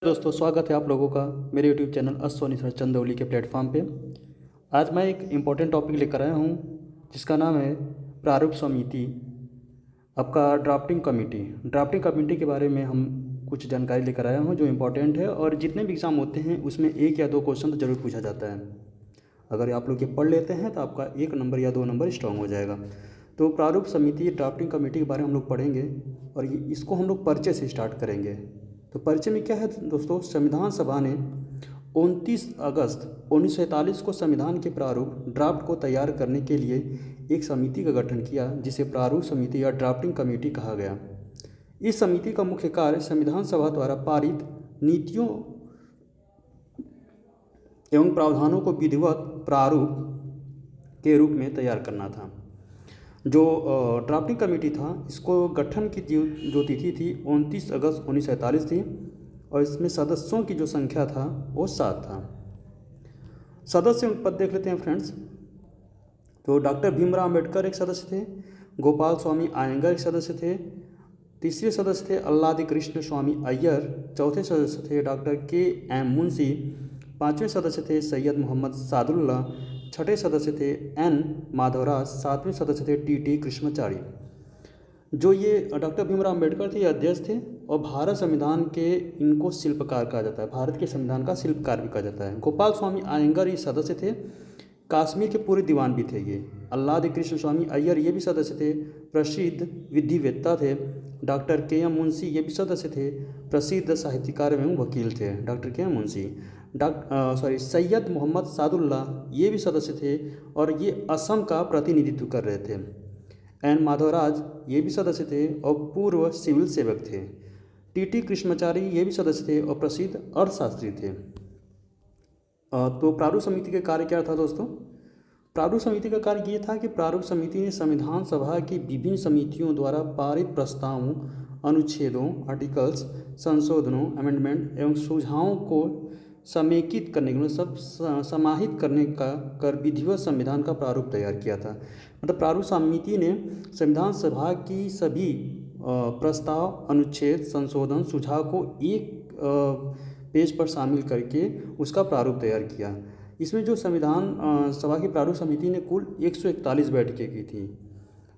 दोस्तों, स्वागत है आप लोगों का मेरे YouTube channel Soni sir Chandauli के प्लेटफॉर्म पे। आज मैं एक इम्पोर्टेंट टॉपिक लेकर आया हूँ जिसका नाम है प्रारूप समिति, आपका ड्राफ्टिंग कमेटी के बारे में हम कुछ जानकारी लेकर आया हूँ जो इम्पोर्टेंट है। और जितने भी एग्ज़ाम होते हैं उसमें 1 या 2 क्वेश्चन तो ज़रूर पूछा जाता है। अगर आप लोग ये पढ़ लेते हैं तो आपका 1 नंबर या 2 नंबर स्ट्रांग हो जाएगा। तो प्रारूप समिति ड्राफ्टिंग कमेटी के बारे में हम लोग पढ़ेंगे और इसको हम लोग परिचय से स्टार्ट करेंगे। तो परिचय में क्या है दोस्तों, संविधान सभा ने 29 अगस्त 1947 को संविधान के प्रारूप ड्राफ्ट को तैयार करने के लिए एक समिति का गठन किया जिसे प्रारूप समिति या ड्राफ्टिंग कमेटी कहा गया। इस समिति का मुख्य कार्य संविधान सभा द्वारा पारित नीतियों एवं प्रावधानों को विधिवत प्रारूप के रूप में तैयार करना था। जो ड्राफ्टिंग कमेटी था, इसको गठन की जो तिथि थी 29 अगस्त 1947 थी और इसमें सदस्यों की जो संख्या था वो 7 था। सदस्य पद देख लेते हैं फ्रेंड्स। तो डॉक्टर भीमराव अम्बेडकर एक सदस्य थे, गोपाल स्वामी आयंगर एक सदस्य थे, तीसरे सदस्य थे अल्लादी कृष्ण स्वामी अय्यर, चौथे सदस्य थे डॉक्टर के.एम. मुंशी, पाँचवें सदस्य थे सैयद मोहम्मद सादुल्ला, छठे सदस्य थे एन. माधवराज, सातवें सदस्य थे टी कृष्णाचारी। जो ये डॉक्टर भीमराव अम्बेडकर थे, ये अध्यक्ष थे और भारत संविधान के इनको शिल्पकार कहा जाता है, भारत के संविधान का शिल्पकार भी कहा जाता है। गोपाल स्वामी आयंगर ये सदस्य थे, कश्मीर के पूरे दीवान भी थे ये। अल्लादी कृष्ण स्वामी अय्यर ये भी सदस्य थे, प्रसिद्ध विधिवेत्ता थे। Doctor KM. मुंशी ये भी सदस्य थे, प्रसिद्ध साहित्यकार एवं वकील थे डॉक्टर के.एम. मुंशी। सैयद मोहम्मद सादुल्ला ये भी सदस्य थे और ये असम का प्रतिनिधित्व कर रहे थे। एन. माधवराज ये भी सदस्य थे और पूर्व सिविल सेवक थे। टी कृष्णाचारी ये भी सदस्य थे और प्रसिद्ध अर्थशास्त्री थे। तो प्रारूप समिति का कार्य क्या था दोस्तों? प्रारूप समिति का कार्य ये था कि प्रारूप समिति ने संविधान सभा की विभिन्न समितियों द्वारा पारित प्रस्तावों, अनुच्छेदों, आर्टिकल्स, संशोधनों, अमेंडमेंट एवं सुझावों को समेकित करने के लिए समाहित करने का कर विधिवत संविधान का प्रारूप तैयार किया था। मतलब प्रारूप समिति ने संविधान सभा की सभी प्रस्ताव, अनुच्छेद, संशोधन, सुझाव को एक पेज पर शामिल करके उसका प्रारूप तैयार किया। इसमें जो संविधान सभा की प्रारूप समिति ने कुल 141 बैठकें की थी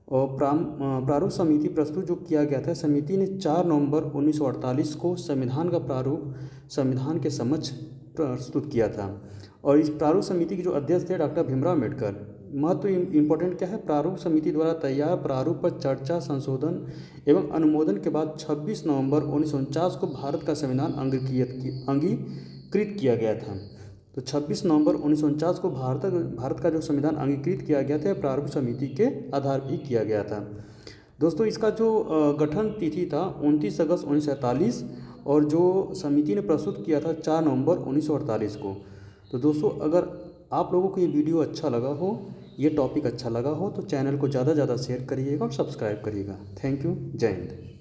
और प्रारूप समिति प्रस्तुत जो किया गया था, समिति ने 4 नवंबर 1948 को संविधान का प्रारूप संविधान के समक्ष प्रस्तुत किया था। और इस प्रारूप समिति के जो अध्यक्ष थे डॉक्टर भीमराव अम्बेडकर। महत्व इम्पोर्टेंट क्या है, प्रारूप समिति द्वारा तैयार प्रारूप पर चर्चा, संशोधन एवं अनुमोदन के बाद 26 नवंबर 1949 को भारत का संविधान अंगीकृत किया गया था। तो 26 नवंबर 1949 को भारत का जो संविधान अंगीकृत किया गया था प्रारूप समिति के आधार पर किया गया था। दोस्तों, इसका जो गठन तिथि था 29 अगस्त 1947 और जो समिति ने प्रस्तुत किया था 4 नवंबर 1948 को। तो दोस्तों, अगर आप लोगों को ये वीडियो अच्छा लगा हो, ये टॉपिक अच्छा लगा हो तो चैनल को ज़्यादा से ज़्यादा शेयर करिएगा और सब्सक्राइब करिएगा। Thank you. जय हिंद।